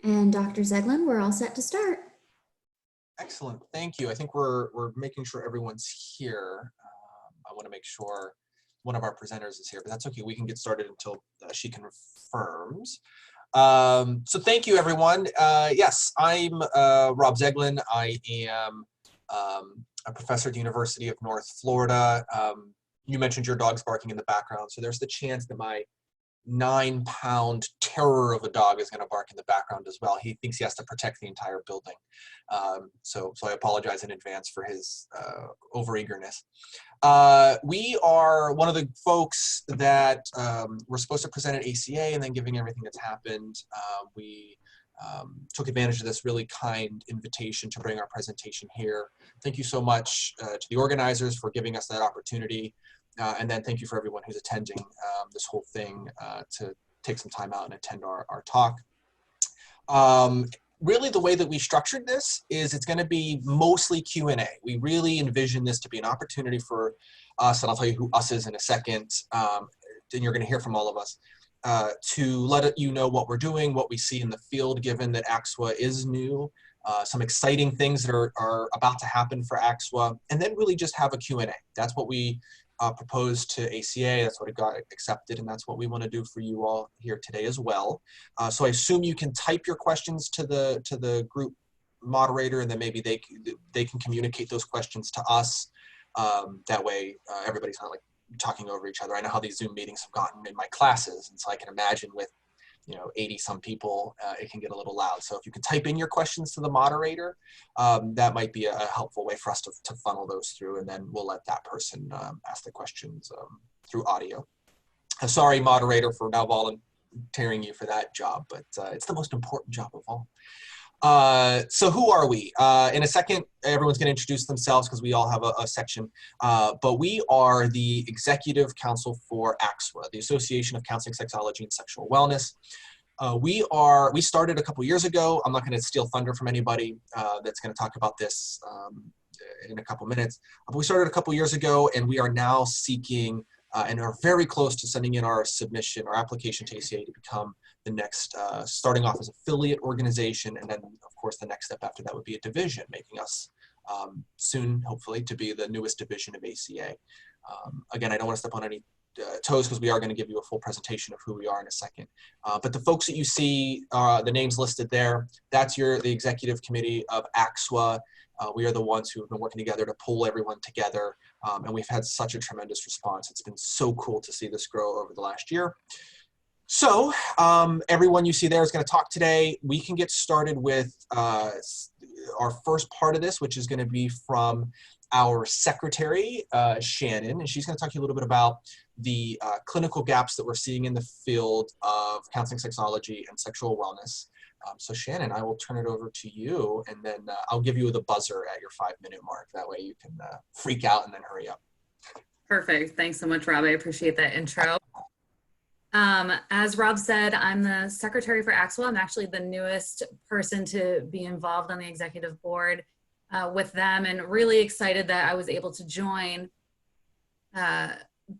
And Dr. Zeglin, we're all set to start. Excellent, thank you. I think we're making sure everyone's here. I want to make sure one of our presenters is here, but that's okay. We can get started until she confirms. So thank you, everyone. Yes, I'm Rob Zeglin. I am a professor at the University of North Florida. You mentioned your dog's barking in the background, so there's the chance that my 9-pound terror of a dog is going to bark in the background as well. He thinks he has to protect the entire building. So I apologize in advance for his overeagerness. We are one of the folks that were supposed to present at ACA, and then given everything that's happened, we took advantage of this really kind invitation to bring our presentation here. Thank you so much to the organizers for giving us that opportunity. And then thank you for everyone who's attending this whole thing to take some time out and attend our talk. Really, the way that we structured this is it's going to be mostly Q&A. We really envision this to be an opportunity for us, and I'll tell you who us is in a second, and you're going to hear from all of us, to let you know what we're doing, what we see in the field, given that ACSSW is new, some exciting things that are about to happen for ACSSW, and then really just have a Q&A. That's what we proposed to ACA, that's what it got accepted, and that's what we want to do for you all here today as well. So I assume you can type your questions to the group moderator, and then maybe they can communicate those questions to us. That way everybody's not like talking over each other. I know how these Zoom meetings have gotten in my classes, and so I can imagine with 80 some people, it can get a little loud. So if you can type in your questions to the moderator, that might be a helpful way for us to funnel those through, and then we'll let that person ask the questions through audio. Sorry, moderator, for now volunteering you for that job, but it's the most important job of all. So who are we? In a second, everyone's going to introduce themselves because we all have a section, but we are the Executive Council for ACSSW, the Association of Counseling Sexology and Sexual Wellness. We started a couple years ago. I'm not going to steal thunder from anybody that's going to talk about this in a couple minutes, but we started a couple years ago, and we are now seeking and are very close to sending in our submission, our application to ACA to become the next, starting off as affiliate organization, and then of course the next step after that would be a division, making us soon, hopefully, to be the newest division of ACA. Again, I don't want to step on any toes because we are going to give you a full presentation of who we are in a second. But the folks that you see, the names listed there, that's the executive committee of ACSSW. We are the ones who have been working together to pull everyone together, and we've had such a tremendous response. It's been so cool to see this grow over the last year. So everyone you see there is going to talk today. We can get started with our first part of this, which is going to be from our secretary, Shannon, and she's going to talk to you a little bit about the clinical gaps that we're seeing in the field of counseling sexology and sexual wellness. So Shannon, I will turn it over to you, and then I'll give you the buzzer at your 5-minute mark. That way you can freak out and then hurry up. Perfect. Thanks so much, Rob. I appreciate that intro. As Rob said, I'm the secretary for ACSSW. I'm actually the newest person to be involved on the executive board with them, and really excited that I was able to join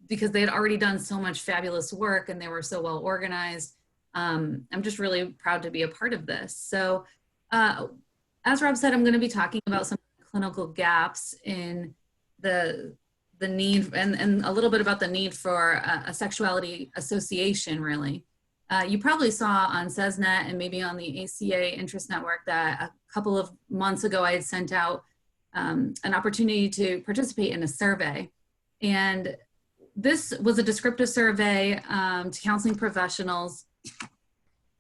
because they had already done so much fabulous work and they were so well organized. I'm just really proud to be a part of this. So as Rob said, I'm going to be talking about some clinical gaps in the need and a little bit about the need for a sexuality association, really. You probably saw on SESNet and maybe on the ACA Interest Network that a couple of months ago I had sent out an opportunity to participate in a survey. And this was a descriptive survey to counseling professionals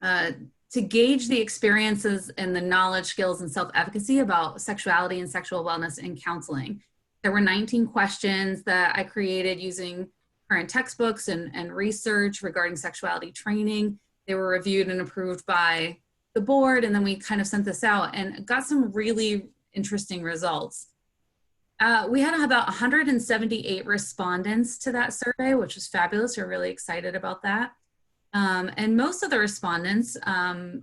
to gauge the experiences and the knowledge, skills, and self-efficacy about sexuality and sexual wellness in counseling. There were 19 questions that I created using current textbooks and research regarding sexuality training. They were reviewed and approved by the board, and then we kind of sent this out and got some really interesting results. We had about 178 respondents to that survey, which was fabulous. We're really excited about that. And most of the respondents, 38%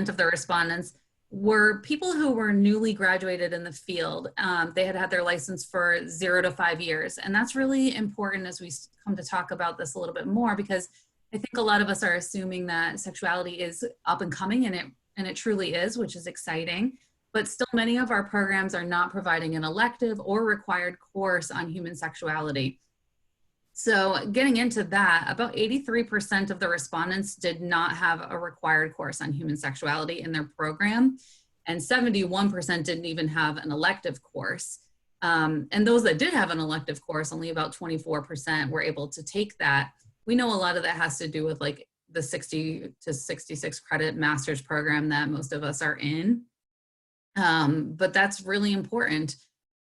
of the respondents, were people who were newly graduated in the field. They had had their license for 0 to 5 years. And that's really important as we come to talk about this a little bit more, because I think a lot of us are assuming that sexuality is up and coming, and it truly is, which is exciting. But still, many of our programs are not providing an elective or required course on human sexuality. So getting into that, about 83% of the respondents did not have a required course on human sexuality in their program, and 71% didn't even have an elective course. And those that did have an elective course, only about 24% were able to take that. We know a lot of that has to do with like the 60 to 66 credit master's program that most of us are in. But that's really important.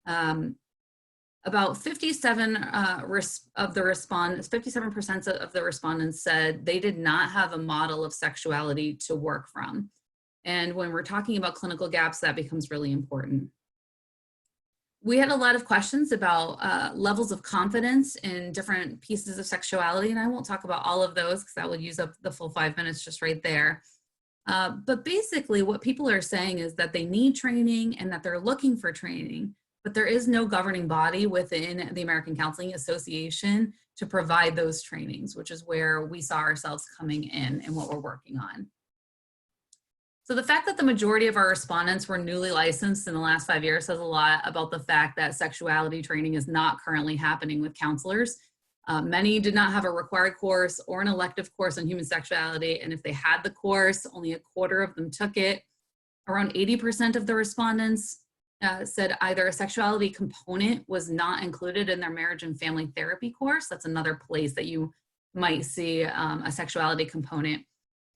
About 57% of the respondents said they did not have a model of sexuality to work from. And when we're talking about clinical gaps, that becomes really important. We had a lot of questions about levels of confidence in different pieces of sexuality, and I won't talk about all of those because that would use up the full 5 minutes just right there. But basically what people are saying is that they need training and that they're looking for training, but there is no governing body within the American Counseling Association to provide those trainings, which is where we saw ourselves coming in and what we're working on. So the fact that the majority of our respondents were newly licensed in the last 5 years says a lot about the fact that sexuality training is not currently happening with counselors. Many did not have a required course or an elective course on human sexuality, and if they had the course, only a quarter of them took it. Around 80% of the respondents said either a sexuality component was not included in their marriage and family therapy course. That's another place that you might see a sexuality component,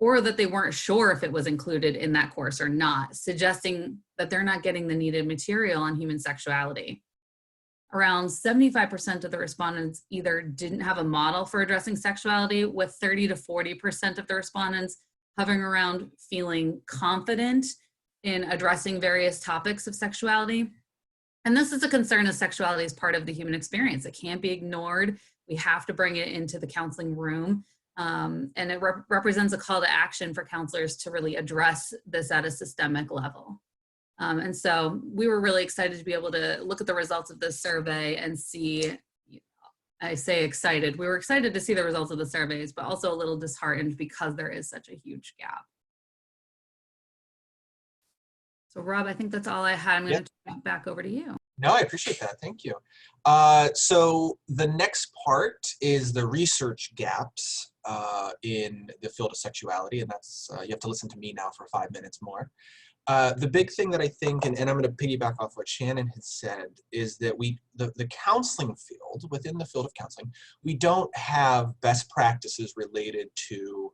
or that they weren't sure if it was included in that course or not, suggesting that they're not getting the needed material on human sexuality. Around 75% of the respondents either didn't have a model for addressing sexuality, with 30 to 40% of the respondents hovering around feeling confident in addressing various topics of sexuality. And this is a concern, as sexuality is part of the human experience. It can't be ignored. We have to bring it into the counseling room. And it represents a call to action for counselors to really address this at a systemic level. And so we were really excited to be able to look at the results of this survey and see, I say excited, we were excited to see the results of the surveys, but also a little disheartened because there is such a huge gap. So Rob, I think that's all I had. I'm going to turn it back over to you. No, I appreciate that. Thank you. So the next part is the research gaps in the field of sexuality, and that's, you have to listen to me now for 5 minutes more. The big thing that I think, and I'm going to piggyback off what Shannon has said, is that the counseling field, within the field of counseling, we don't have best practices related to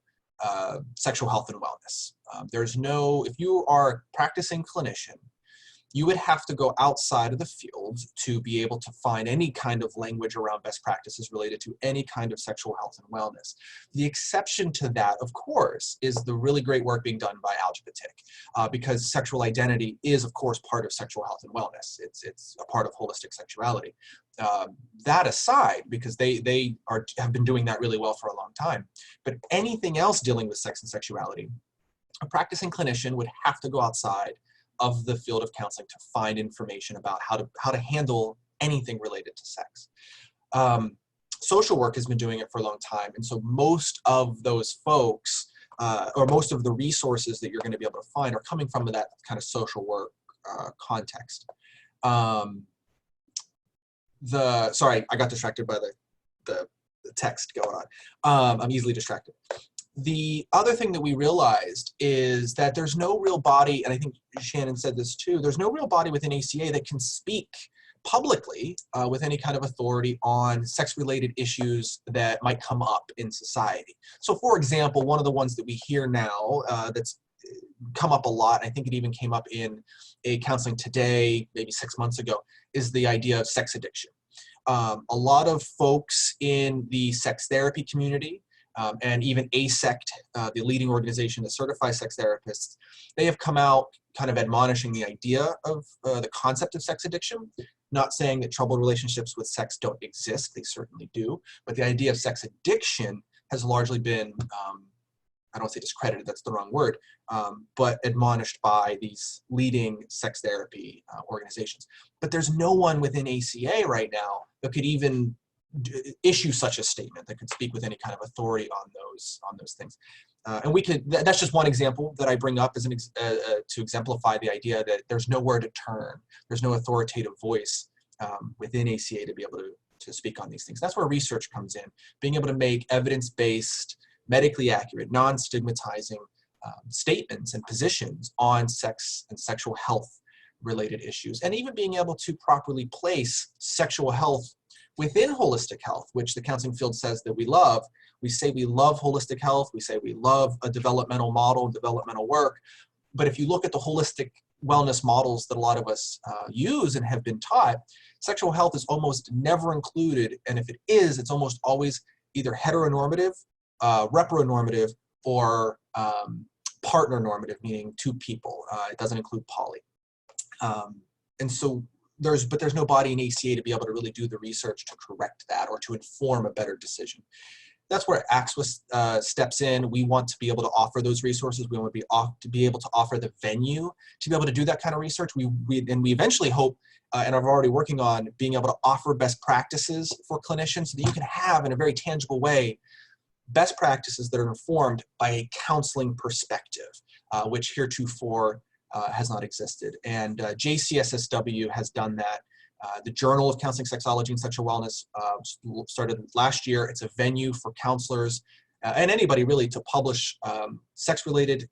sexual health and wellness. There's no, if you are a practicing clinician, you would have to go outside of the field to be able to find any kind of language around best practices related to any kind of sexual health and wellness. The exception to that, of course, is the really great work being done by Algebra, because sexual identity is, of course, part of sexual health and wellness. It's a part of holistic sexuality. That aside, because they have been doing that really well for a long time, but anything else dealing with sex and sexuality, a practicing clinician would have to go outside of the field of counseling to find information about how to handle anything related to sex. Social work has been doing it for a long time, and so most of those folks, or most of the resources that you're going to be able to find, are coming from that kind of social work context. Sorry, I got distracted by the text going on. I'm easily distracted. The other thing that we realized is that there's no real body, and I think Shannon said this too, there's no real body within ACA that can speak publicly with any kind of authority on sex-related issues that might come up in society. So for example, one of the ones that we hear now that's come up a lot, I think it even came up in a Counseling Today maybe 6 months ago, is the idea of sex addiction. A lot of folks in the sex therapy community, and even ACSSW, the leading organization that certifies sex therapists, they have come out kind of admonishing the idea of the concept of sex addiction. Not saying that troubled relationships with sex don't exist, they certainly do, but the idea of sex addiction has largely been, I don't say discredited, that's the wrong word, but admonished by these leading sex therapy organizations. But there's no one within ACA right now that could even issue such a statement, that could speak with any kind of authority on those things. And we could, that's just one example that I bring up as to exemplify the idea that there's nowhere to turn. There's no authoritative voice within ACA to be able to speak on these things. That's where research comes in, being able to make evidence-based, medically accurate, non-stigmatizing statements and positions on sex and sexual health related issues, and even being able to properly place sexual health within holistic health, which the counseling field says that we love. We say we love holistic health. We say we love a developmental model, developmental work. But if you look at the holistic wellness models that a lot of us use and have been taught, sexual health is almost never included. And if it is, it's almost always either heteronormative, repronormative, or partner normative, meaning two people. It doesn't include poly. And so there's no body in ACA to be able to really do the research to correct that or to inform a better decision. That's where ACSSW steps in. We want to be able to offer those resources. We want to be able to offer the venue to be able to do that kind of research. We eventually hope, and are already working on, being able to offer best practices for clinicians so that you can have, in a very tangible way, best practices that are informed by a counseling perspective, which heretofore has not existed. And JCSSW has done that. The Journal of Counseling Sexology and Sexual Wellness started last year. It's a venue for counselors and anybody really to publish sex-related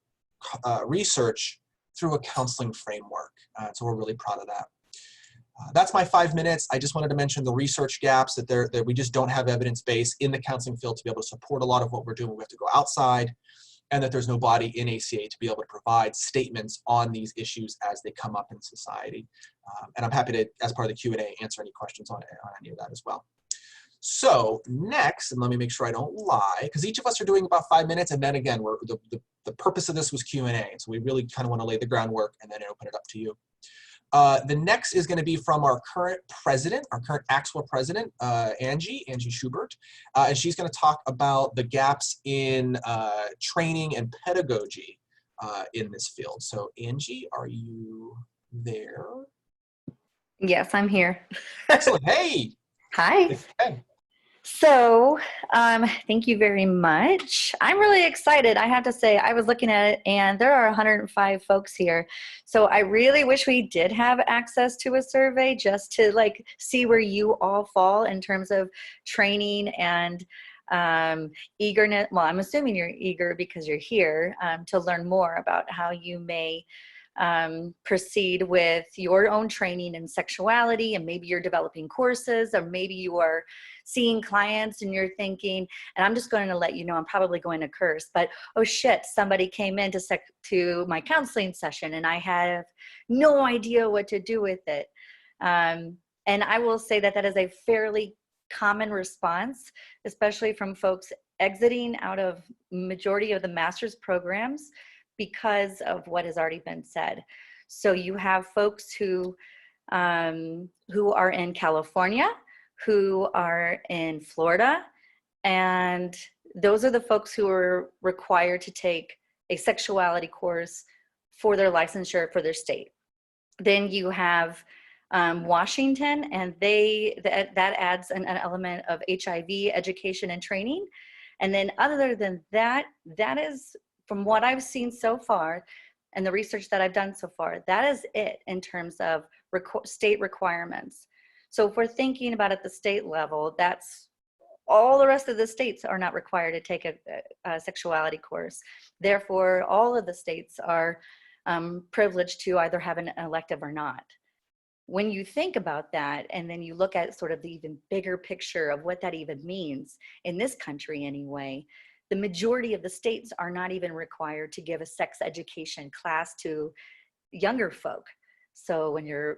research through a counseling framework. So we're really proud of that. That's my 5 minutes. I just wanted to mention the research gaps, that we just don't have evidence base in the counseling field to be able to support a lot of what we're doing. We have to go outside, and that there's no body in ACA to be able to provide statements on these issues as they come up in society. And I'm happy to, as part of the Q&A, answer any questions on any of that as well. So next, and let me make sure I don't lie, because each of us are doing about 5 minutes, and then again, the purpose of this was Q&A, so we really kind of want to lay the groundwork and then open it up to you. The next is going to be from our current president, our current ACSSW president, Angie Schubert, and she's going to talk about the gaps in training and pedagogy in this field. So Angie, are you there? Yes, I'm here. Excellent. Hey. Hi. Hey. So, thank you very much. I'm really excited. I have to say, I was looking at it and there are 105 folks here. So I really wish we did have access to a survey just to see where you all fall in terms of training and eagerness. Well, I'm assuming you're eager because you're here to learn more about how you may proceed with your own training in sexuality, and maybe you're developing courses, or maybe you are seeing clients and you're thinking, and I'm just going to let you know, I'm probably going to curse, but oh shit, somebody came in to my counseling session and I have no idea what to do with it. And I will say that is a fairly common response, especially from folks exiting out of majority of the master's programs, because of what has already been said. So you have folks who are in California, who are in Florida, and those are the folks who are required to take a sexuality course for their licensure for their state. Then you have Washington, and that adds an element of HIV education and training. And then other than that, that is, from what I've seen so far and the research that I've done so far, that is it in terms of state requirements. So if we're thinking about at the state level, that's all the rest of the states are not required to take a sexuality course. Therefore, all of the states are privileged to either have an elective or not. When you think about that, and then you look at sort of the even bigger picture of what that even means in this country anyway, the majority of the states are not even required to give a sex education class to younger folk. So when you're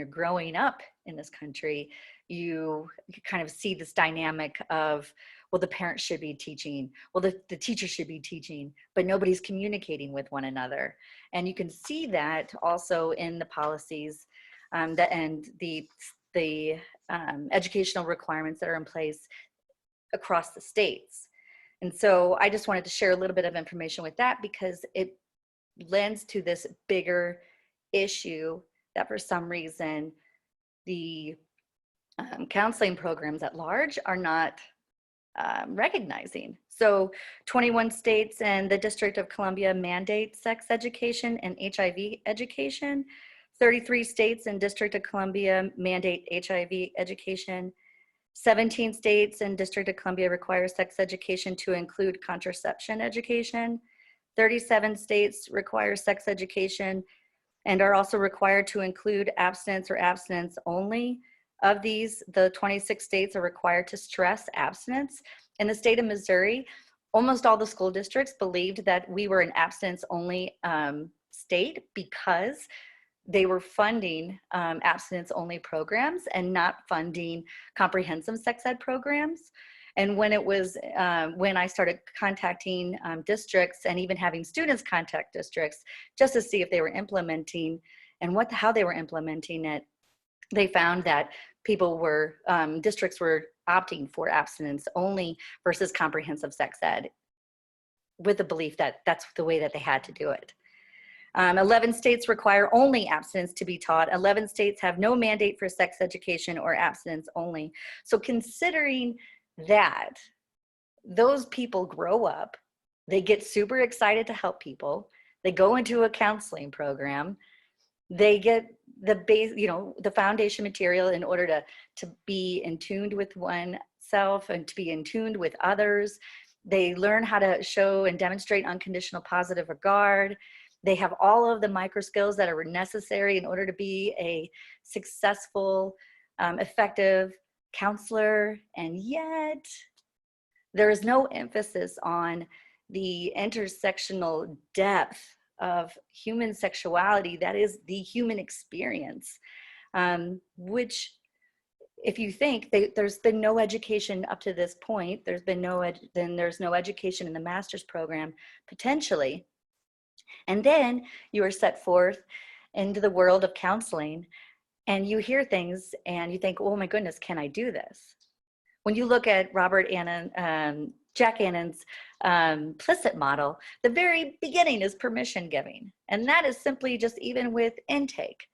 growing up in this country, you kind of see this dynamic of, well, the parents should be teaching, well, the teacher should be teaching, but nobody's communicating with one another. And you can see that also in the policies and the educational requirements that are in place across the states. And so I just wanted to share a little bit of information with that, because it lends to this bigger issue that for some reason the counseling programs at large are not recognizing. So 21 states and the District of Columbia mandate sex education and HIV education. 33 states and District of Columbia mandate HIV education. 17 states and District of Columbia require sex education to include contraception education. 37 states require sex education and are also required to include abstinence or abstinence only. Of these, the 26 states are required to stress abstinence. In the state of Missouri, almost all the school districts believed that we were an abstinence only state because they were funding abstinence only programs and not funding comprehensive sex ed programs. And when it was, when I started contacting districts and even having students contact districts just to see if they were implementing and how they were implementing it, they found that people were, districts were opting for abstinence only versus comprehensive sex ed with the belief that that's the way that they had to do it. 11 states require only abstinence to be taught. 11 states have no mandate for sex education or abstinence only. So considering that, those people grow up, they get super excited to help people, they go into a counseling program, they get the base, the foundation material in order to be in tune with oneself and to be in tune with others. They learn how to show and demonstrate unconditional positive regard. They have all of the micro skills that are necessary in order to be a successful, effective counselor. And yet there is no emphasis on the intersectional depth of human sexuality that is the human experience, which, if you think there's been no education up to this point, there's no education in the master's program potentially, and then you are set forth into the world of counseling and you hear things and you think, oh my goodness, can I do this? When you look at Jack Annan's implicit model, the very beginning is permission giving. And that is simply just even with intake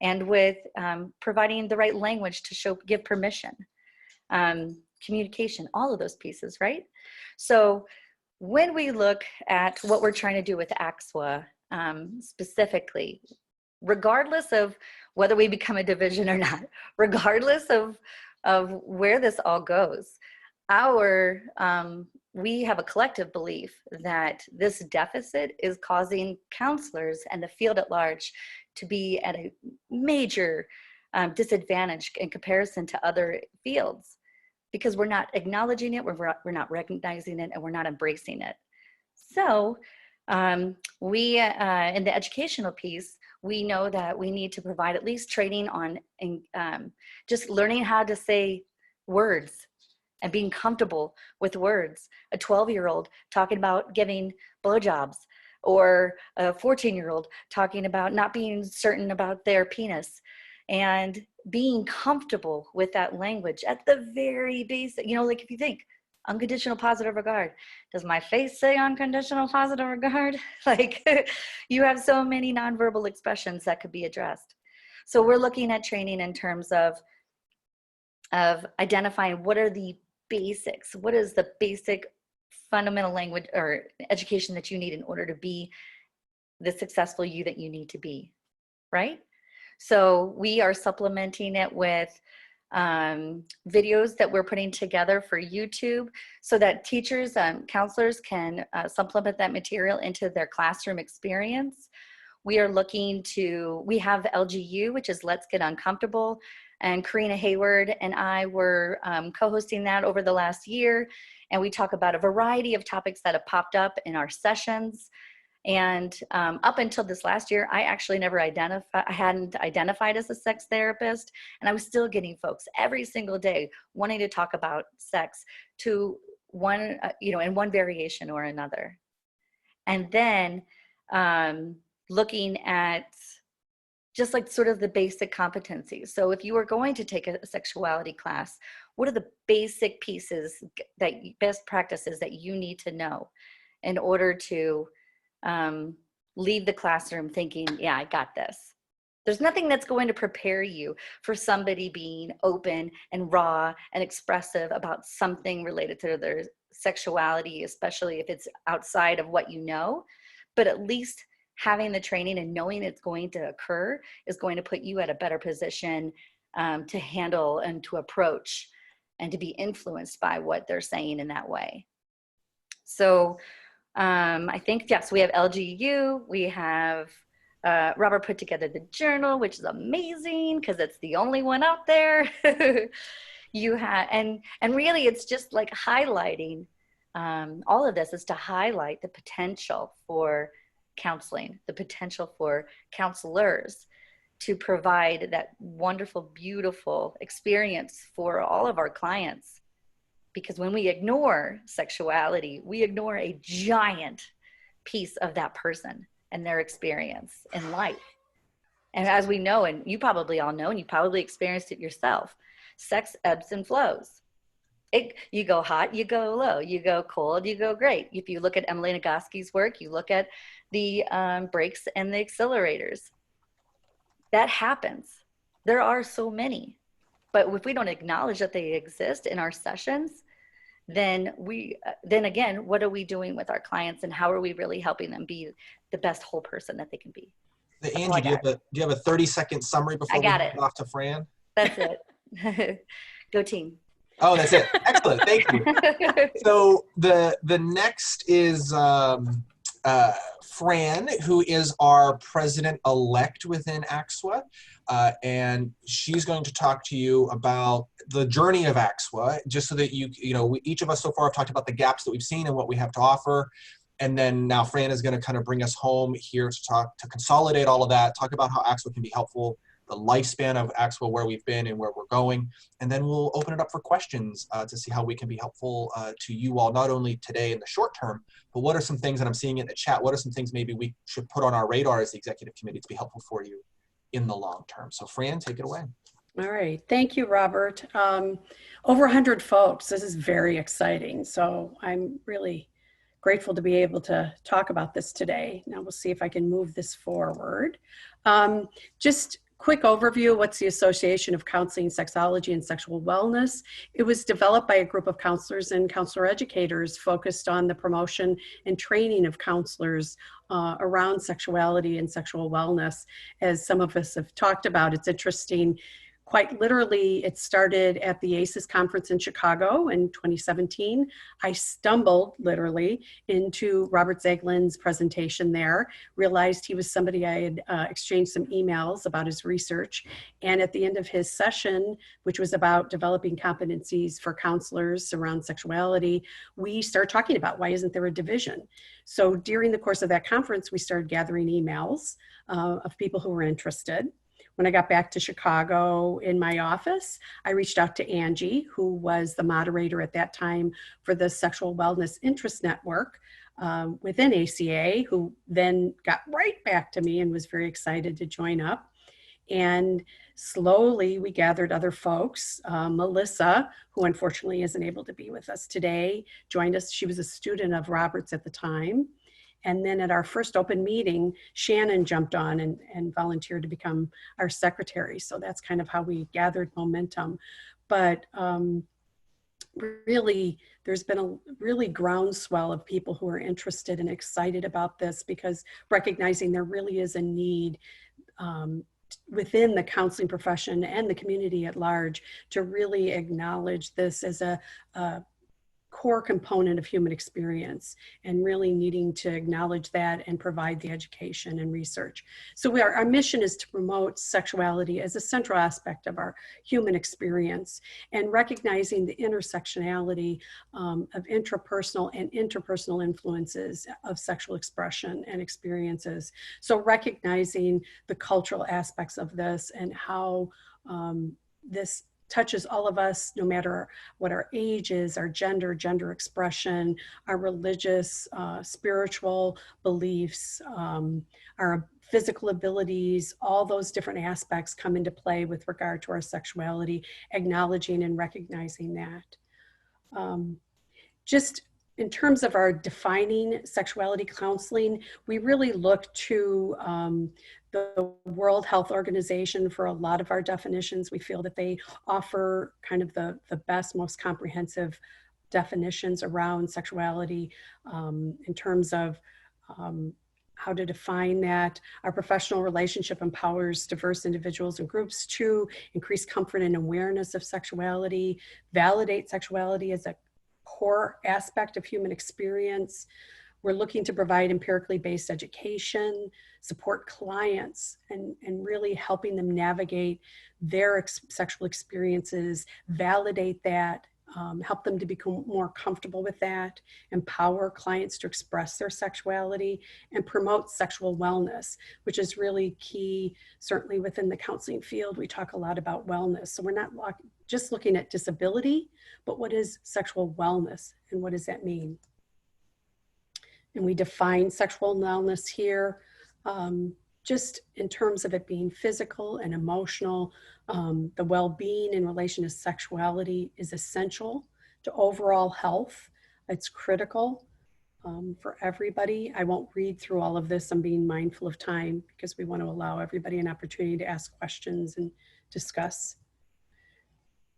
and with providing the right language to give permission, communication, all of those pieces, right? So when we look at what we're trying to do with ACSSW specifically, regardless of whether we become a division or not, regardless of where this all goes, we have a collective belief that this deficit is causing counselors and the field at large to be at a major disadvantage in comparison to other fields, because we're not acknowledging it, we're not recognizing it, and we're not embracing it. So we, in the educational piece, we know that we need to provide at least training on just learning how to say words and being comfortable with words. A 12-year-old talking about giving blowjobs, or a 14-year-old talking about not being certain about their penis, and being comfortable with that language at the very basic, like if you think unconditional positive regard, does my face say unconditional positive regard? Like you have so many nonverbal expressions that could be addressed. So we're looking at training in terms of identifying what are the basics, what is the basic fundamental language or education that you need in order to be the successful you that you need to be, right? So we are supplementing it with videos that we're putting together for YouTube so that teachers and counselors can supplement that material into their classroom experience. We have LGU, which is Let's Get Uncomfortable, and Karina Hayward and I were co-hosting that over the last year, and we talk about a variety of topics that have popped up in our sessions. And up until this last year, I actually hadn't identified as a sex therapist, and I was still getting folks every single day wanting to talk about sex to one, in one variation or another. And then looking at just like sort of the basic competencies. So if you are going to take a sexuality class, what are the basic pieces, best practices that you need to know in order to leave the classroom thinking, yeah, I got this. There's nothing that's going to prepare you for somebody being open and raw and expressive about something related to their sexuality, especially if it's outside of what you know. But at least having the training and knowing it's going to occur is going to put you at a better position to handle and to approach and to be influenced by what they're saying in that way. So I think, yes, we have LGU, we have Robert put together the journal, which is amazing because it's the only one out there. You have, and really it's just like highlighting, all of this is to highlight the potential for counseling, the potential for counselors to provide that wonderful, beautiful experience for all of our clients. Because when we ignore sexuality, we ignore a giant piece of that person and their experience in life. And as we know, and you probably all know, and you probably experienced it yourself, sex ebbs and flows. You go hot, you go low, you go cold, you go great. If you look at Emily Nagoski's work, you look at the brakes and the accelerators. That happens. There are so many. But if we don't acknowledge that they exist in our sessions, then again, what are we doing with our clients and how are we really helping them be the best whole person that they can be? Angie, do you have a 30-second summary before we hand off to Fran? That's it. Go team. Oh, that's it. Excellent. Thank you. So the next is Fran, who is our president-elect within ACSSW, and she's going to talk to you about the journey of ACSSW, just so that each of us so far have talked about the gaps that we've seen and what we have to offer. And then now Fran is going to kind of bring us home here to consolidate all of that, talk about how ACSSW can be helpful, the lifespan of ACSSW, where we've been and where we're going. And then we'll open it up for questions to see how we can be helpful to you all, not only today in the short term, but what are some things that I'm seeing in the chat? What are some things maybe we should put on our radar as the executive committee to be helpful for you in the long term? So Fran, take it away. All right. Thank you, Robert. Over 100 folks. This is very exciting. So I'm really grateful to be able to talk about this today. Now we'll see if I can move this forward. Just quick overview, what's the Association of Counseling Sexology and Sexual Wellness? It was developed by a group of counselors and counselor educators focused on the promotion and training of counselors around sexuality and sexual wellness. As some of us have talked about, it's interesting. Quite literally, it started at the ACES conference in Chicago in 2017. I stumbled literally into Robert Zeglin's presentation there, realized he was somebody I had exchanged some emails about his research. And at the end of his session, which was about developing competencies for counselors around sexuality, we started talking about why isn't there a division? So during the course of that conference, we started gathering emails of people who were interested. When I got back to Chicago in my office, I reached out to Angie, who was the moderator at that time for the Sexual Wellness Interest Network within ACA, who then got right back to me and was very excited to join up. And slowly we gathered other folks. Melissa, who unfortunately isn't able to be with us today, joined us. She was a student of Robert's at the time. And then at our first open meeting, Shannon jumped on and volunteered to become our secretary. So that's kind of how we gathered momentum. But really, there's been a really groundswell of people who are interested and excited about this, because recognizing there really is a need within the counseling profession and the community at large to really acknowledge this as a core component of human experience, and really needing to acknowledge that and provide the education and research. So our mission is to promote sexuality as a central aspect of our human experience, and recognizing the intersectionality of intrapersonal and interpersonal influences of sexual expression and experiences. So recognizing the cultural aspects of this and how this touches all of us, no matter what our age is, our gender expression, our religious, spiritual beliefs, our physical abilities, all those different aspects come into play with regard to our sexuality, acknowledging and recognizing that. Just in terms of our defining sexuality counseling, we really look to the World Health Organization for a lot of our definitions. We feel that they offer kind of the best, most comprehensive definitions around sexuality in terms of how to define that. Our professional relationship empowers diverse individuals and groups to increase comfort and awareness of sexuality, validate sexuality as a core aspect of human experience. We're looking to provide empirically based education, support clients, and really helping them navigate their sexual experiences, validate that, help them to become more comfortable with that, empower clients to express their sexuality, and promote sexual wellness, which is really key. Certainly within the counseling field, we talk a lot about wellness. So we're not just looking at disability, but what is sexual wellness and what does that mean? And we define sexual wellness here just in terms of it being physical and emotional. The well-being in relation to sexuality is essential to overall health. It's critical for everybody. I won't read through all of this. I'm being mindful of time because we want to allow everybody an opportunity to ask questions and discuss.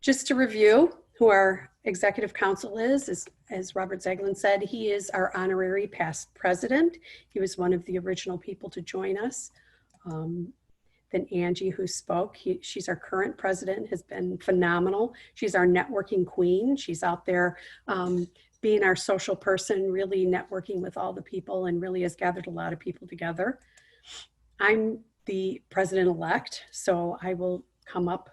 Just to review who our executive counsel is, as Robert Zeglin said, he is our honorary past president. He was one of the original people to join us. Then Angie, who spoke, she's our current president, has been phenomenal. She's our networking queen. She's out there being our social person, really networking with all the people, and really has gathered a lot of people together. I'm the president-elect, so I will come up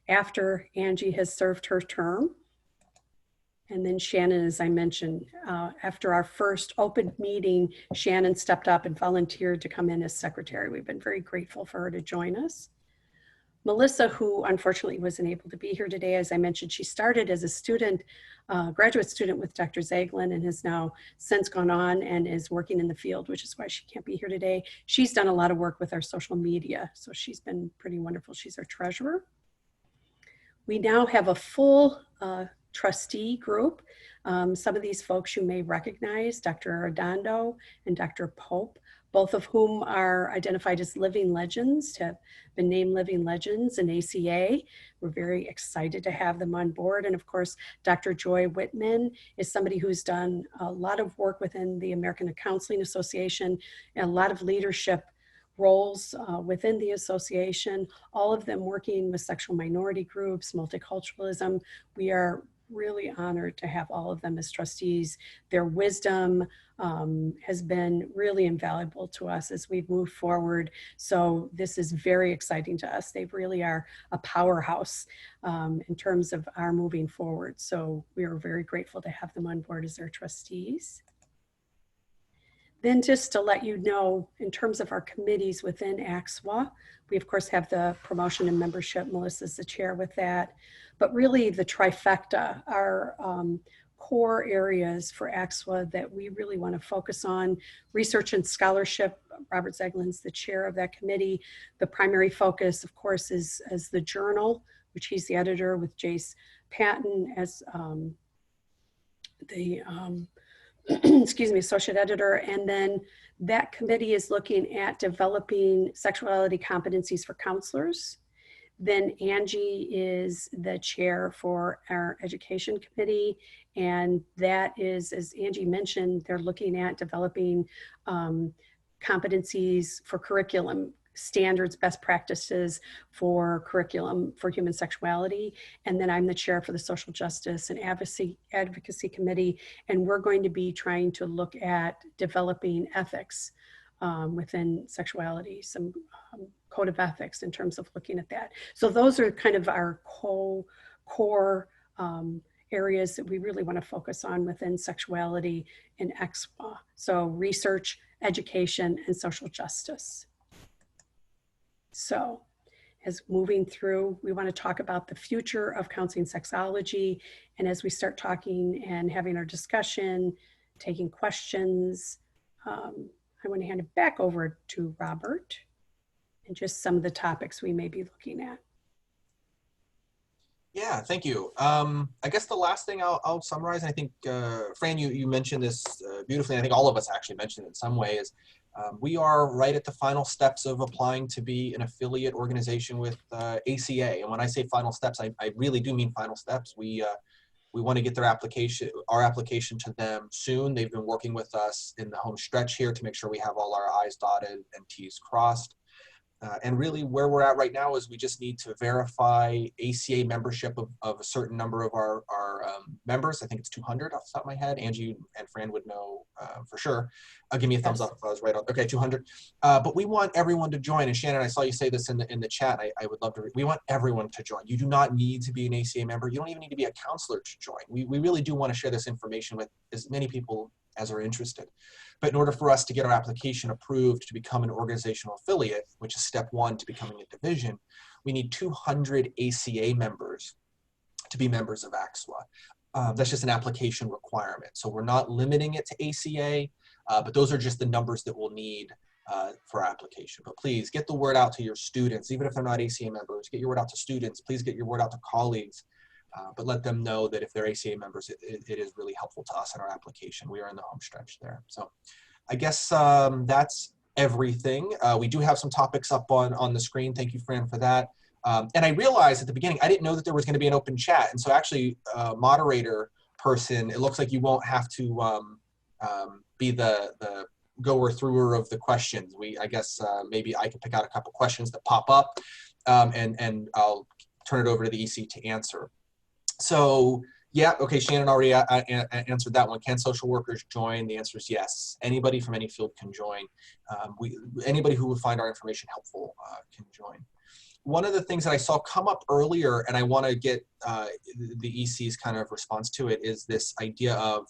after Angie has served her term. And then Shannon, as I mentioned, after our first open meeting, Shannon stepped up and volunteered to come in as secretary. We've been very grateful for her to join us. Melissa, who unfortunately wasn't able to be here today, as I mentioned, she started as a student, graduate student with Dr. Zeglin, and has now since gone on and is working in the field, which is why she can't be here today. She's done a lot of work with our social media, so she's been pretty wonderful. She's our treasurer. We now have a full trustee group. Some of these folks you may recognize, Dr. Arredondo and Dr. Pope, both of whom are identified as living legends, have been named living legends in ACA. We're very excited to have them on board. And of course, Dr. Joy Whitman is somebody who's done a lot of work within the American Counseling Association and a lot of leadership roles within the association, all of them working with sexual minority groups, multiculturalism. We are really honored to have all of them as trustees. Their wisdom has been really invaluable to us as we've moved forward. So this is very exciting to us. They really are a powerhouse in terms of our moving forward. So we are very grateful to have them on board as our trustees. Then just to let you know, in terms of our committees within ACSSW, we of course have the promotion and membership. Melissa's the chair with that. But really the trifecta are core areas for ACSSW that we really want to focus on. Research and scholarship, Robert Zeglin's the chair of that committee. The primary focus, of course, is the journal, which he's the editor, with Jace Patton as excuse me, associate editor. And then that committee is looking at developing sexuality competencies for counselors. Then Angie is the chair for our education committee. And that is, as Angie mentioned, they're looking at developing competencies for curriculum standards, best practices for curriculum for human sexuality. And then I'm the chair for the Social Justice and Advocacy Committee. And we're going to be trying to look at developing ethics within sexuality, some code of ethics in terms of looking at that. So those are kind of our core areas that we really want to focus on within sexuality in ACSSW. So research, education, and social justice. So as moving through, we want to talk about the future of counseling sexology. And as we start talking and having our discussion, taking questions, I want to hand it back over to Robert and just some of the topics we may be looking at. Yeah, thank you. I guess the last thing I'll summarize, and I think, Fran, you mentioned this beautifully, and I think all of us actually mentioned it in some way, is we are right at the final steps of applying to be an affiliate organization with ACA. And when I say final steps, I really do mean final steps. We want to get our application to them soon. They've been working with us in the home stretch here to make sure we have all our I's dotted and T's crossed. And really where we're at right now is we just need to verify ACA membership of a certain number of our members. I think it's 200 off the top of my head. Angie and Fran would know for sure. Give me a thumbs up if I was right on. Okay, 200. But we want everyone to join. And Shannon, I saw you say this in the chat. I would love to. We want everyone to join. You do not need to be an ACA member. You don't even need to be a counselor to join. We really do want to share this information with as many people as are interested. But in order for us to get our application approved to become an organizational affiliate, which is step one to becoming a division, we need 200 ACA members to be members of ACSSW. That's just an application requirement. So we're not limiting it to ACA, but those are just the numbers that we'll need for our application. But please get the word out to your students, even if they're not ACA members. Get your word out to students. Please get your word out to colleagues. But let them know that if they're ACA members, it is really helpful to us in our application. We are in the home stretch there. So I guess that's everything. We do have some topics up on the screen. Thank you, Fran, for that. And I realized at the beginning, I didn't know that there was going to be an open chat. And so actually, moderator person, it looks like you won't have to be the goer througher of the questions. I guess maybe I can pick out a couple questions that pop up and I'll turn it over to the EC to answer. So yeah, okay, Shannon already answered that one. Can social workers join? The answer is yes. Anybody from any field can join. Anybody who would find our information helpful can join. One of the things that I saw come up earlier, and I want to get the EC's kind of response to it, is this idea of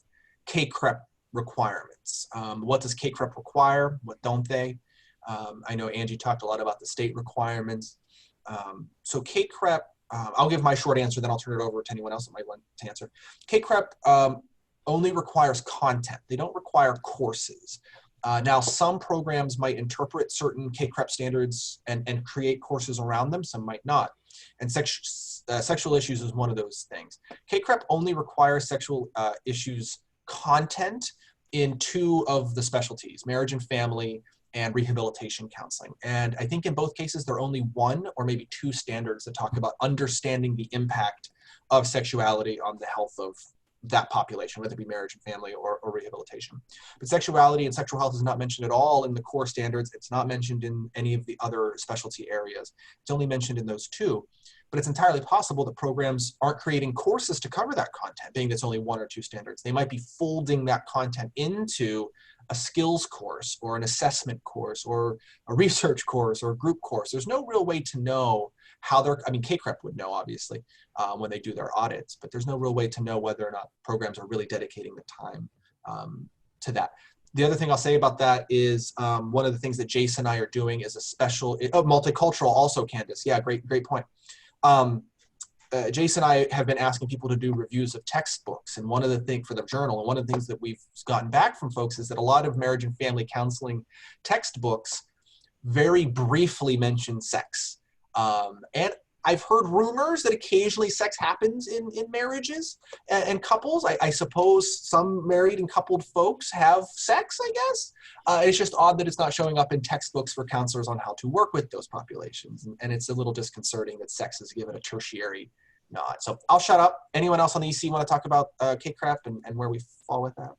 KCREP requirements. What does KCREP require? What don't they? I know Angie talked a lot about the state requirements. So KCREP, I'll give my short answer, then I'll turn it over to anyone else that might want to answer. KCREP only requires content. They don't require courses. Now, some programs might interpret certain KCREP standards and create courses around them. Some might not. And sexual issues is one of those things. KCREP only requires sexual issues content in 2 of the specialties, marriage and family and rehabilitation counseling. And I think in both cases, there are only 1 or maybe 2 standards that talk about understanding the impact of sexuality on the health of that population, whether it be marriage and family or rehabilitation. But sexuality and sexual health is not mentioned at all in the core standards. It's not mentioned in any of the other specialty areas. It's only mentioned in those 2. But it's entirely possible that programs aren't creating courses to cover that content, being that's only 1 or 2 standards. They might be folding that content into a skills course or an assessment course or a research course or a group course. There's no real way to know how KCREP would know, obviously, when they do their audits, but there's no real way to know whether or not programs are really dedicating the time to that. The other thing I'll say about that is one of the things that Jason and I are doing is a special, multicultural also, Candace. Yeah, great point. Jason and I have been asking people to do reviews of textbooks, and one of the things for the journal, and one of the things that we've gotten back from folks is that a lot of marriage and family counseling textbooks very briefly mention sex. And I've heard rumors that occasionally sex happens in marriages and couples. I suppose some married and coupled folks have sex, I guess. It's just odd that it's not showing up in textbooks for counselors on how to work with those populations. And it's a little disconcerting that sex is given a tertiary nod. So I'll shut up. Anyone else on the EC want to talk about KCREP and where we fall with that?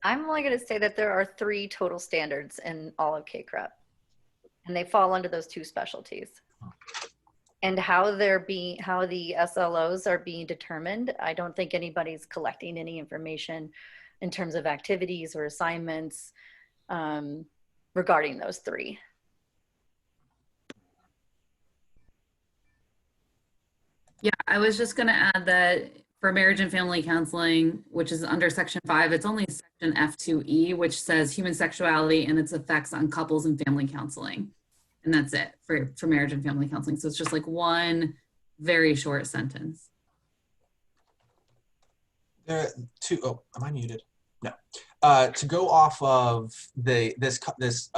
I'm only going to say that there are 3 total standards in all of KCREP, and they fall under those 2 specialties. And how the SLOs are being determined, I don't think anybody's collecting any information in terms of activities or assignments regarding those 3. Yeah, I was just going to add that for marriage and family counseling, which is under Section 5, it's only Section F2E, which says human sexuality and its effects on couples and family counseling. And that's it for marriage and family counseling. So it's just like 1 very short sentence. Am I muted? No. To go off of this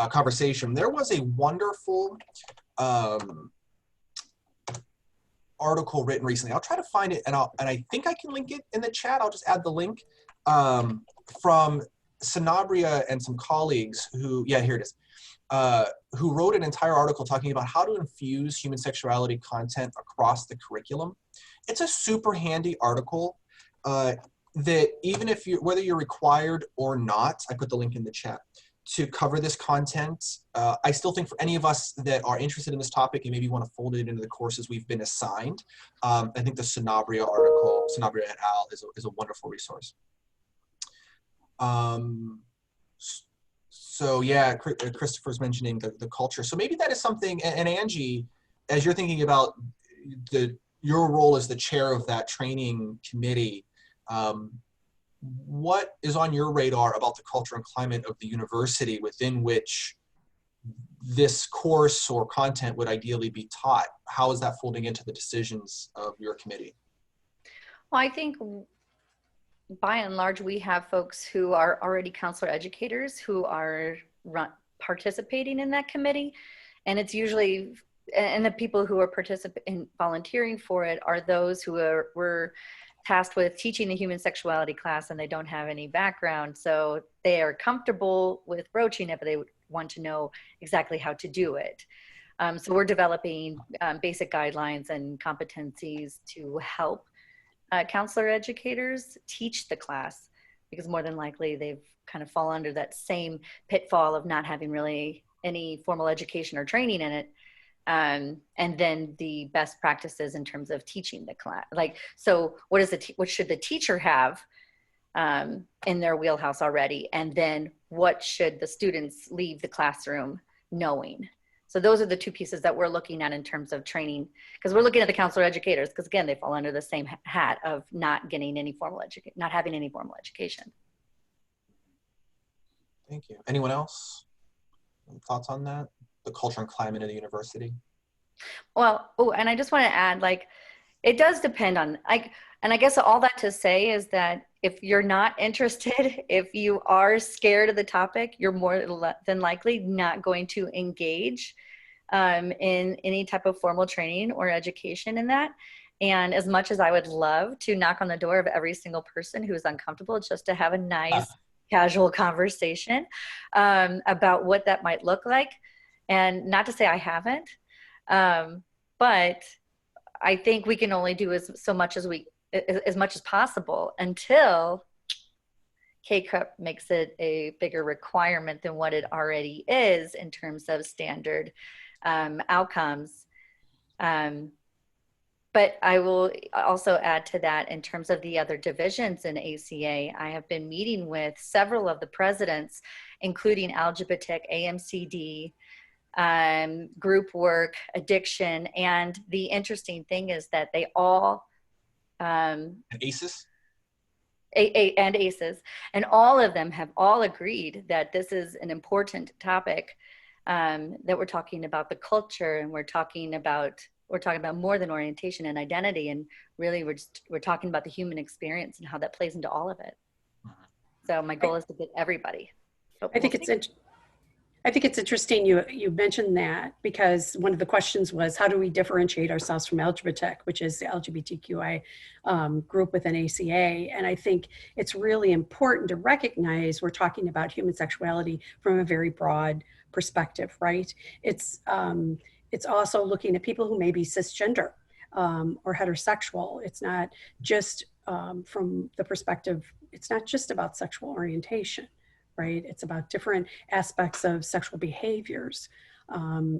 conversation, there was a wonderful article written recently. I'll try to find it, and I think I can link it in the chat. I'll just add the link from Sanabria and some colleagues who, yeah, here it is, who wrote an entire article talking about how to infuse human sexuality content across the curriculum. It's a super handy article that even if whether you're required or not, I put the link in the chat, to cover this content. I still think for any of us that are interested in this topic and maybe want to fold it into the courses we've been assigned, I think the Sanabria article, Sanabria et al. is a wonderful resource. So yeah, Christopher's mentioning the culture. So maybe that is something, and Angie, as you're thinking about your role as the chair of that training committee, what is on your radar about the culture and climate of the university within which this course or content would ideally be taught? How is that folding into the decisions of your committee? Well, I think by and large, we have folks who are already counselor educators who are participating in that committee. And it's usually, and the people who are volunteering for it are those who were tasked with teaching the human sexuality class, and they don't have any background. So they are comfortable with broaching it, but they want to know exactly how to do it. So we're developing basic guidelines and competencies to help counselor educators teach the class, because more than likely they've kind of fall under that same pitfall of not having really any formal education or training in it. And then the best practices in terms of teaching the class. Like, so what should the teacher have in their wheelhouse already? And then what should the students leave the classroom knowing? So those are the two pieces that we're looking at in terms of training, because we're looking at the counselor educators, because again, they fall under the same hat of not getting any formal education, not having any formal education. Thank you. Anyone else? Any thoughts on that? The culture and climate of the university? Well, oh, and I just want to add, like, it does depend on, and I guess all that to say is that if you're not interested, if you are scared of the topic, you're more than likely not going to engage in any type of formal training or education in that. And as much as I would love to knock on the door of every single person who's uncomfortable just to have a nice casual conversation about what that might look like, and not to say I haven't, but I think we can only do as much as possible until Kakkar makes it a bigger requirement than what it already is in terms of standard outcomes. But I will also add to that in terms of the other divisions in ACA. I have been meeting with several of the presidents, including LGBT, AMCD, group work, addiction, and the interesting thing is that they all And ACES? And ACES, and all of them have all agreed that this is an important topic, that we're talking about the culture, and we're talking about more than orientation and identity, and really we're talking about the human experience and how that plays into all of it. So my goal is to get everybody. I think it's interesting you mentioned that, because one of the questions was, how do we differentiate ourselves from LGBT, which is the LGBTQI group within ACA? And I think it's really important to recognize we're talking about human sexuality from a very broad perspective, right? It's also looking at people who may be cisgender or heterosexual. It's not just from the perspective, it's not just about sexual orientation, right? It's about different aspects of sexual behaviors.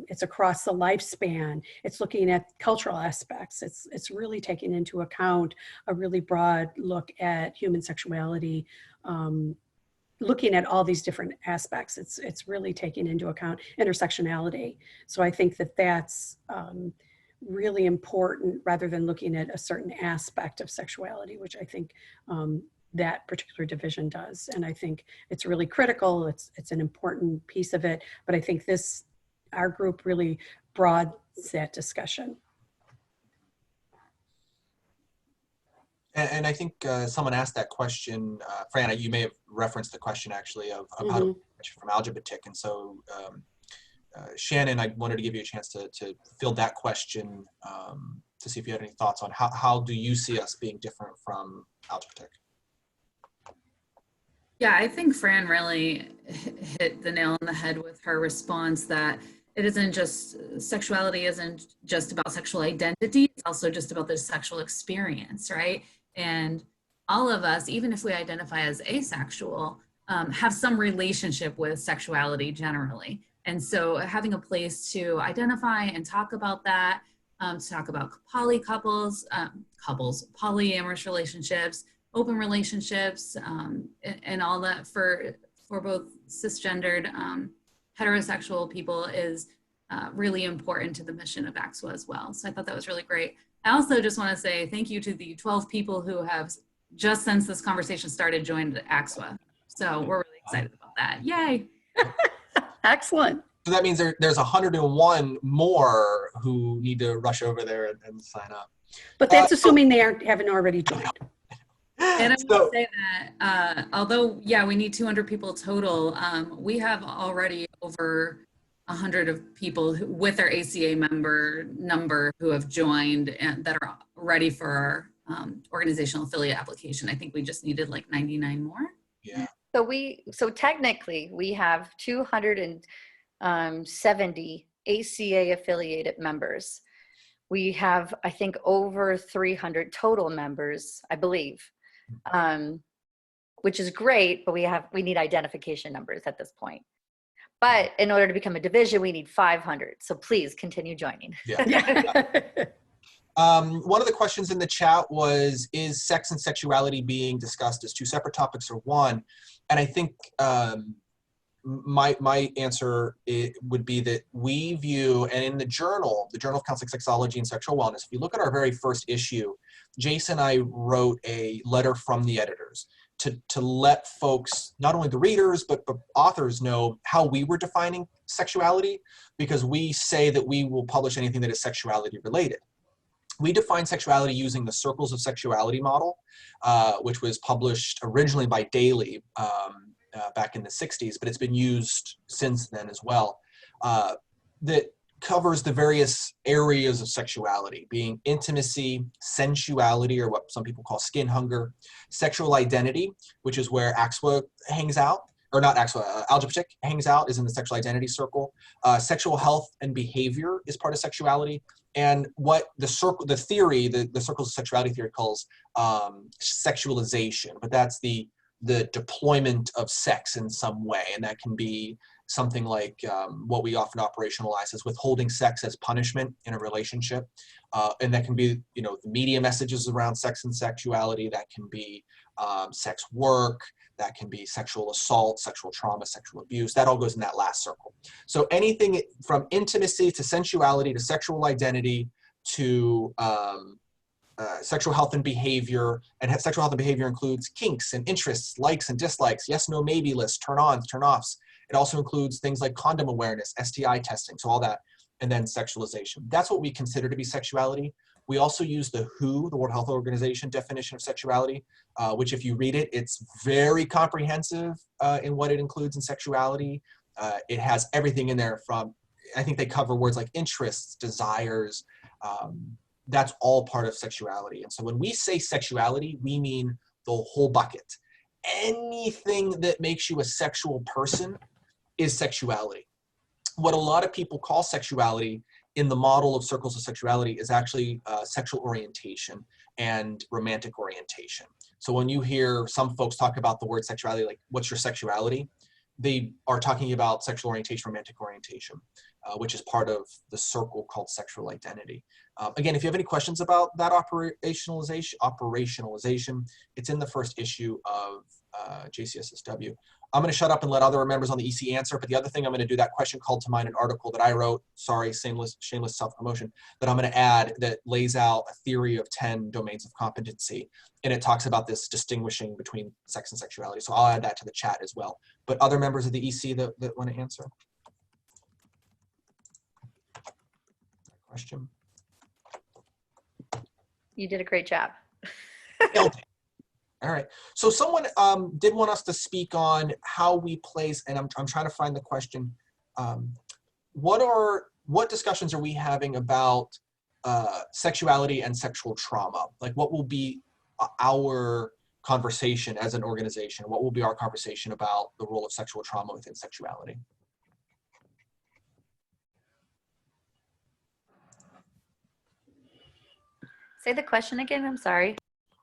It's across the lifespan. It's looking at cultural aspects. It's really taking into account a really broad look at human sexuality, looking at all these different aspects. It's really taking into account intersectionality. So I think that that's really important, rather than looking at a certain aspect of sexuality, which I think that particular division does. And I think it's really critical. It's an important piece of it. But I think our group really broadens that discussion. And I think someone asked that question, Fran, you may have referenced the question actually of how to from algebraic. And so Shannon, I wanted to give you a chance to field that question to see if you had any thoughts on how do you see us being different from Algebra. Yeah, I think Fran really hit the nail on the head with her response that it isn't just, sexuality isn't just about sexual identity, it's also just about the sexual experience, right? And all of us, even if we identify as asexual, have some relationship with sexuality generally. And so having a place to identify and talk about that, to talk about poly couples, polyamorous relationships, open relationships, and all that for both cisgendered heterosexual people is really important to the mission of ACSSW as well. So I thought that was really great. I also just want to say thank you to the 12 people who have just since this conversation started joined ACSSW. So we're really excited about that. Yay. Excellent. So that means there's 101 more who need to rush over there and sign up. But that's assuming they haven't already joined. And I will say that although, yeah, we need 200 people total, we have already over 100 of people with our ACA member number who have joined and that are ready for our organizational affiliate application. I think we just needed like 99 more. Yeah. So technically we have 270 ACA affiliated members. We have, I think, over 300 total members, I believe, which is great, but we need identification numbers at this point. But in order to become a division, we need 500. So please continue joining. Yeah. One of the questions in the chat was, is sex and sexuality being discussed as two separate topics or one? And I think my answer would be that we view, and in the Journal of Counseling Sexology and Sexual Wellness, if you look at our very first issue, Jason and I wrote a letter from the editors to let folks, not only the readers, but authors know how we were defining sexuality, because we say that we will publish anything that is sexuality related. We define sexuality using the Circles of Sexuality model, which was published originally by Daly back in the 60s, but it's been used since then as well. That covers the various areas of sexuality, being intimacy, sensuality, or what some people call skin hunger, sexual identity, which is where ACSSW hangs out, or not ACSSW, Algebra hangs out, is in the sexual identity circle. Sexual health and behavior is part of sexuality. And what the Circles of Sexuality theory calls sexualization, but that's the deployment of sex in some way. And that can be something like what we often operationalize as withholding sex as punishment in a relationship. And that can be, the media messages around sex and sexuality. That can be sex work. That can be sexual assault, sexual trauma, sexual abuse. That all goes in that last circle. So anything from intimacy to sensuality to sexual identity to sexual health and behavior, and sexual health and behavior includes kinks and interests, likes and dislikes, yes, no, maybe lists, turn-ons, turn-offs. It also includes things like condom awareness, STI testing, so all that, and then sexualization. That's what we consider to be sexuality. We also use the WHO, the World Health Organization definition of sexuality, which if you read it, it's very comprehensive in what it includes in sexuality. It has everything in there from, I think they cover words like interests, desires, that's all part of sexuality. And so when we say sexuality, we mean the whole bucket. Anything that makes you a sexual person is sexuality. What a lot of people call sexuality in the model of Circles of Sexuality is actually sexual orientation and romantic orientation. So when you hear some folks talk about the word sexuality, like, what's your sexuality? They are talking about sexual orientation, romantic orientation, which is part of the circle called sexual identity. Again, if you have any questions about that operationalization, it's in the first issue of JCSSW. I'm going to shut up and let other members on the EC answer, but the other thing I'm going to do, that question called to mind an article that I wrote, sorry, shameless self-promotion, that I'm going to add that lays out a theory of 10 domains of competency, and it talks about this distinguishing between sex and sexuality. So I'll add that to the chat as well. But other members of the EC that want to answer? Question? You did a great job. All right. So someone did want us to speak on how we place, and I'm trying to find the question. What discussions are we having about sexuality and sexual trauma? Like, what will be our conversation as an organization? What will be our conversation about the role of sexual trauma within sexuality? Say the question again, I'm sorry.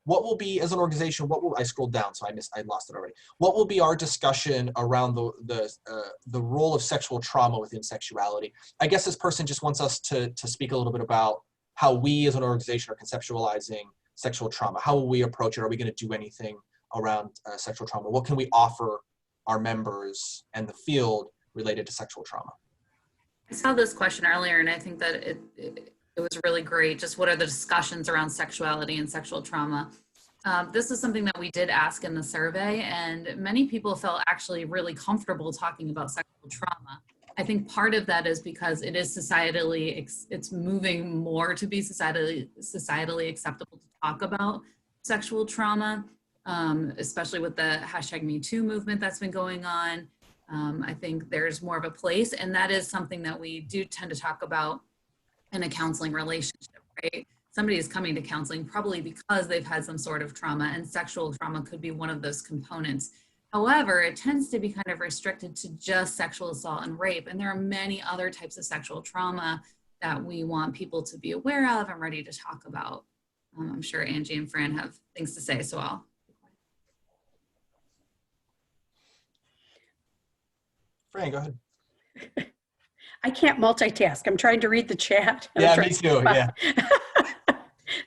What will be, as an organization, I scrolled down, so I lost it already. What will be our discussion around the role of sexual trauma within sexuality? I guess this person just wants us to speak a little bit about how we as an organization are conceptualizing sexual trauma. How will we approach it? Are we going to do anything around sexual trauma? What can we offer our members and the field related to sexual trauma? I saw this question earlier, and I think that it was really great. Just what are the discussions around sexuality and sexual trauma? This is something that we did ask in the survey, and many people felt actually really comfortable talking about sexual trauma. I think part of that is because it is it's moving more to be societally acceptable to talk about sexual trauma, especially with the #MeToo movement that's been going on. I think there's more of a place, and that is something that we do tend to talk about in a counseling relationship, right? Somebody is coming to counseling probably because they've had some sort of trauma, and sexual trauma could be one of those components. However, it tends to be kind of restricted to just sexual assault and rape, and there are many other types of sexual trauma that we want people to be aware of and ready to talk about. I'm sure Angie and Fran have things to say, so I'll. Fran, go ahead. I can't multitask. I'm trying to read the chat. Yeah, me too, yeah.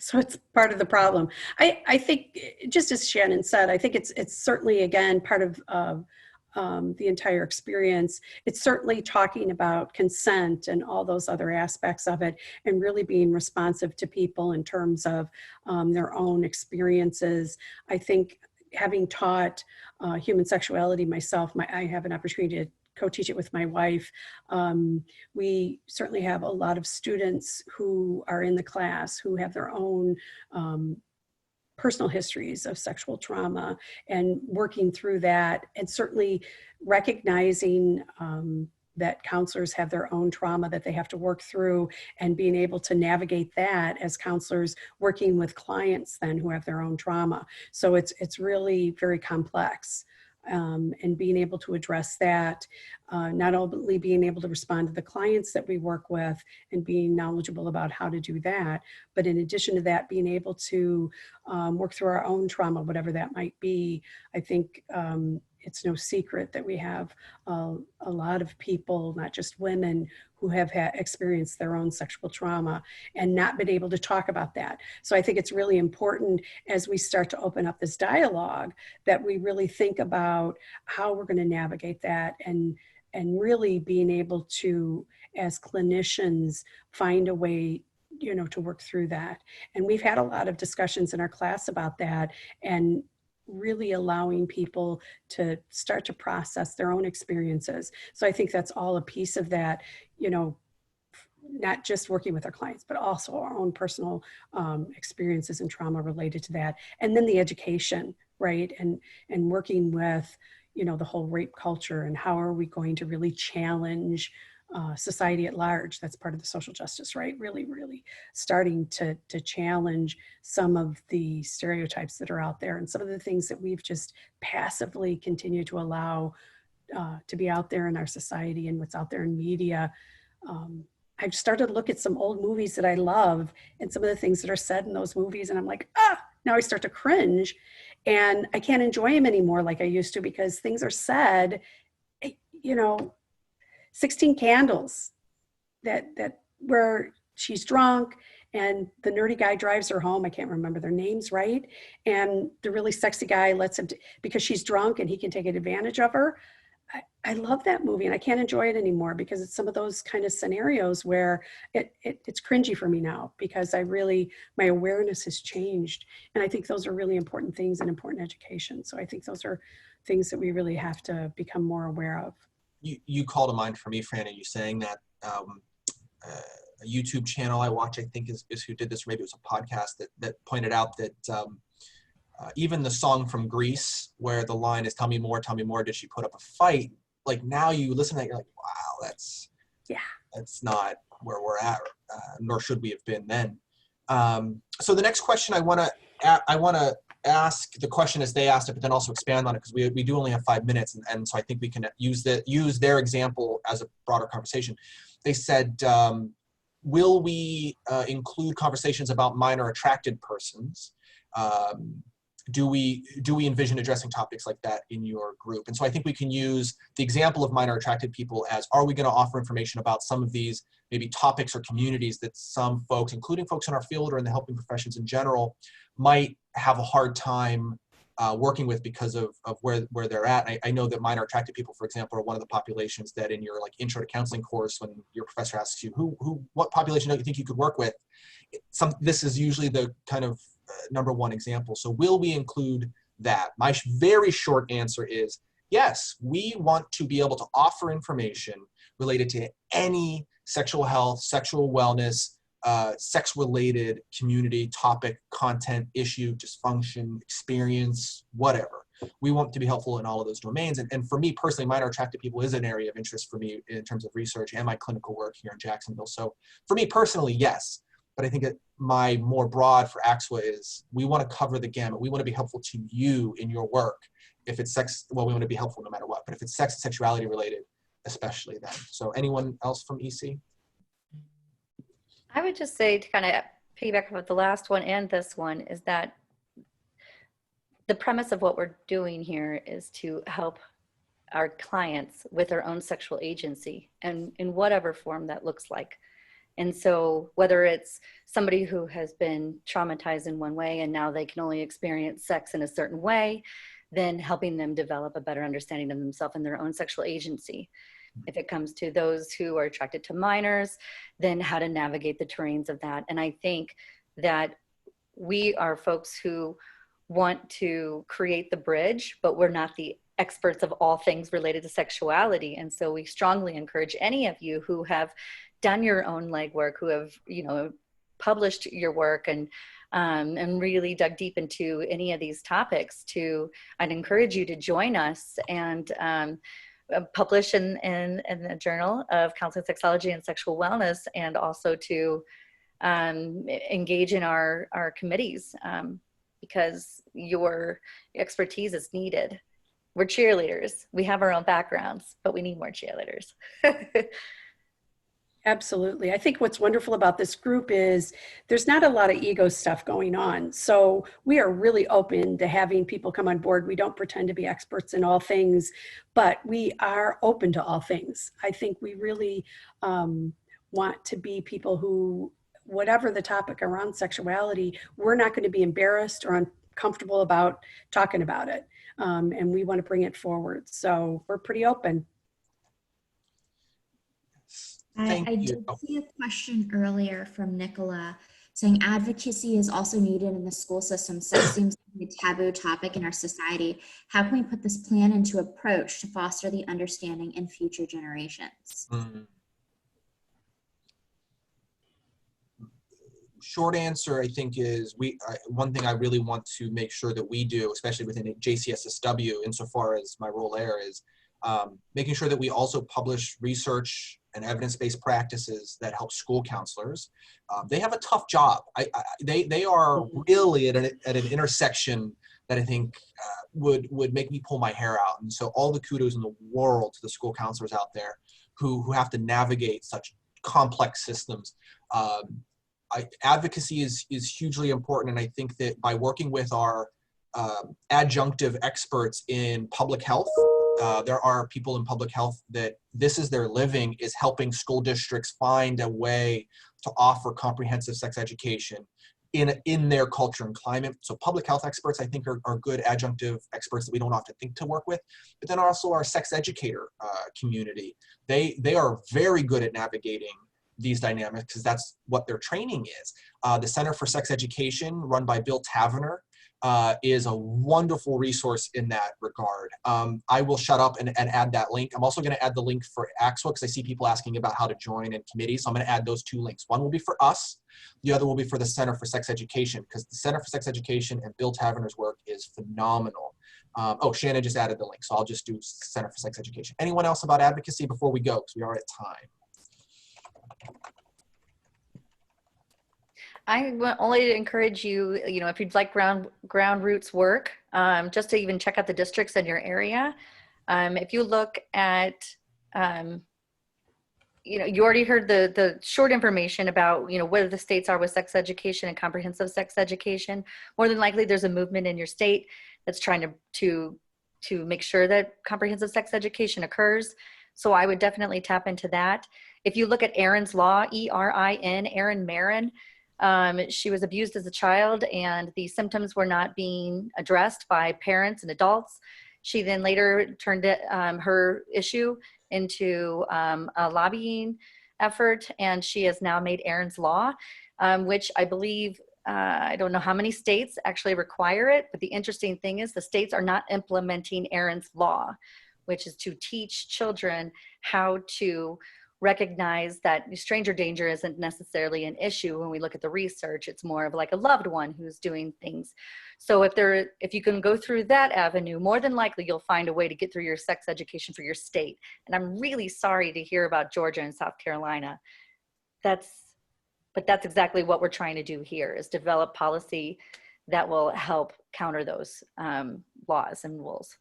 So it's part of the problem. I think, just as Shannon said, I think it's certainly, again, part of the entire experience. It's certainly talking about consent and all those other aspects of it, and really being responsive to people in terms of their own experiences. I think, having taught human sexuality myself, I have an opportunity to co-teach it with my wife. We certainly have a lot of students who are in the class who have their own personal histories of sexual trauma, and working through that, and certainly recognizing that counselors have their own trauma that they have to work through, and being able to navigate that as counselors working with clients then who have their own trauma. So it's really very complex. And being able to address that, not only being able to respond to the clients that we work with and being knowledgeable about how to do that, but in addition to that, being able to work through our own trauma, whatever that might be. I think it's no secret that we have a lot of people, not just women, who have experienced their own sexual trauma and not been able to talk about that. So I think it's really important, as we start to open up this dialogue, that we really think about how we're going to navigate that, and really being able to, as clinicians, find a way, to work through that. And we've had a lot of discussions in our class about that, and really allowing people to start to process their own experiences. So I think that's all a piece of that, not just working with our clients, but also our own personal experiences and trauma related to that. And then the education, right? And working with, the whole rape culture, and how are we going to really challenge society at large. That's part of the social justice, right? Really, really starting to challenge some of the stereotypes that are out there, and some of the things that we've just passively continued to allow to be out there in our society and what's out there in media. I've started to look at some old movies that I love, and some of the things that are said in those movies, and I'm like, now I start to cringe, and I can't enjoy them anymore like I used to, because things are said, 16 Candles, that where she's drunk and the nerdy guy drives her home. I can't remember their names, right? And the really sexy guy lets him, because she's drunk and he can take advantage of her. I love that movie, and I can't enjoy it anymore because it's some of those kind of scenarios where it's cringy for me now, because my awareness has changed. And I think those are really important things and important education. So I think those are things that we really have to become more aware of. You call to mind for me, Fran, and you saying that a YouTube channel I watch, I think is who did this, or maybe it was a podcast that pointed out that even the song from Grease, where the line is tell me more, did she put up a fight? Like, now you listen to that, you're like, wow, that's not where we're at, nor should we have been then. So the next question I want to ask the question as they asked it, but then also expand on it, because we do only have 5 minutes, and so I think we can use their example as a broader conversation. They said, will we include conversations about minor attracted persons? Do we envision addressing topics like that in your group? And so I think we can use the example of minor attracted people as, are we going to offer information about some of these maybe topics or communities that some folks, including folks in our field or in the helping professions in general, might have a hard time working with because of where they're at. I know that minor attracted people, for example, are one of the populations that in your like intro to counseling course, when your professor asks you what population don't you think you could work with, this is usually the kind of number one example. So will we include that? My very short answer is yes. We want to be able to offer information related to any sexual health, sexual wellness, sex-related community, topic, content, issue, dysfunction, experience, whatever. We want to be helpful in all of those domains. And for me personally, minor attracted people is an area of interest for me in terms of research and my clinical work here in Jacksonville. So for me personally, yes. But I think that my more broad for ACSSW is we want to cover the gamut. We want to be helpful to you in your work. If it's sex, well, we want to be helpful no matter what. But if it's sex and sexuality related, especially then. So anyone else from EC? I would just say, to kind of piggyback with the last one and this one, is that the premise of what we're doing here is to help our clients with their own sexual agency, and in whatever form that looks like. And so whether it's somebody who has been traumatized in one way and now they can only experience sex in a certain way, then helping them develop a better understanding of themselves and their own sexual agency. If it comes to those who are attracted to minors, then how to navigate the terrains of that. And I think that we are folks who want to create the bridge, but we're not the experts of all things related to sexuality. And so we strongly encourage any of you who have done your own legwork, who have, published your work and really dug deep into any of these topics, I'd encourage you to join us and publish in the Journal of Counseling Sexology and Sexual Wellness, and also to engage in our committees, because your expertise is needed. We're cheerleaders. We have our own backgrounds, but we need more cheerleaders. Absolutely. I think what's wonderful about this group is there's not a lot of ego stuff going on. So we are really open to having people come on board. We don't pretend to be experts in all things, but we are open to all things. I think we really want to be people who, whatever the topic around sexuality, we're not going to be embarrassed or uncomfortable about talking about it. And we want to bring it forward. So we're pretty open. I did see a question earlier from Nicola saying advocacy is also needed in the school system. Sex seems to be a taboo topic in our society. How can we put this plan into approach to foster the understanding in future generations? Short answer, I think, is one thing I really want to make sure that we do, especially within JCSSW, insofar as my role there, is making sure that we also publish research and evidence-based practices that help school counselors. They have a tough job. They are really at an intersection that I think would make me pull my hair out. And so all the kudos in the world to the school counselors out there who have to navigate such complex systems. Advocacy is hugely important, and I think that by working with our adjunctive experts in public health, there are people in public health that this is their living, is helping school districts find a way to offer comprehensive sex education in their culture and climate. So public health experts, I think, are good adjunctive experts that we don't often think to work with. But then also our sex educator community. They are very good at navigating these dynamics because that's what their training is. The Center for Sex Education, run by Bill Taverner, is a wonderful resource in that regard. I will shut up and add that link. I'm also going to add the link for ACSSW because I see people asking about how to join in committees. So I'm going to add those two links. One will be for us. The other will be for the Center for Sex Education, because the Center for Sex Education and Bill Taverner's work is phenomenal. Shannon just added the link, so I'll just do Center for Sex Education. Anyone else about advocacy before we go, because we are at time? I will only encourage you, you know, if you'd like ground roots work, just to even check out the districts in your area. If you look at, you know, you already heard the short information about, you know, where the states are with sex education and comprehensive sex education. More than likely, there's a movement in your state that's trying to make sure that comprehensive sex education occurs. So I would definitely tap into that. If you look at Erin's Law, E-R-I-N, Erin Marin, she was abused as a child and the symptoms were not being addressed by parents and adults. She then later turned her issue into a lobbying effort, and she has now made Erin's Law, which I believe, I don't know how many states actually require it, but the interesting thing is the states are not implementing Erin's Law, which is to teach children how to recognize that stranger danger isn't necessarily an issue. When we look at the research, it's more of like a loved one who's doing things. So if you can go through that avenue, more than likely you'll find a way to get through your sex education for your state. And I'm really sorry to hear about Georgia and South Carolina. But that's exactly what we're trying to do here, is develop policy that will help counter those laws and rules.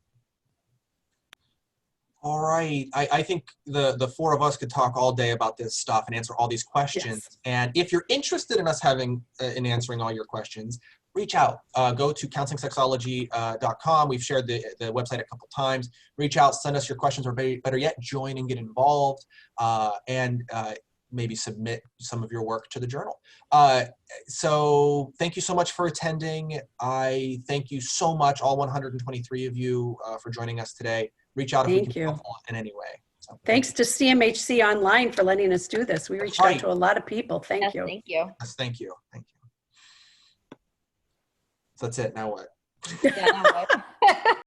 All right. I think the four of us could talk all day about this stuff and answer all these questions. Yes. And if you're interested in us in answering all your questions, reach out. Go to counselingsexology.com. We've shared the website a couple times. Reach out, send us your questions, or better yet, join and get involved, and maybe submit some of your work to the journal. So thank you so much for attending. I thank you so much, all 123 of you, for joining us today. Reach out if we can be helpful in any way. So, Thanks to CMHC Online for letting us do this. We reached out to a lot of people. Thank you. Thank you. Yes, thank you. Thank you. So that's it. Now what? Yeah, now what?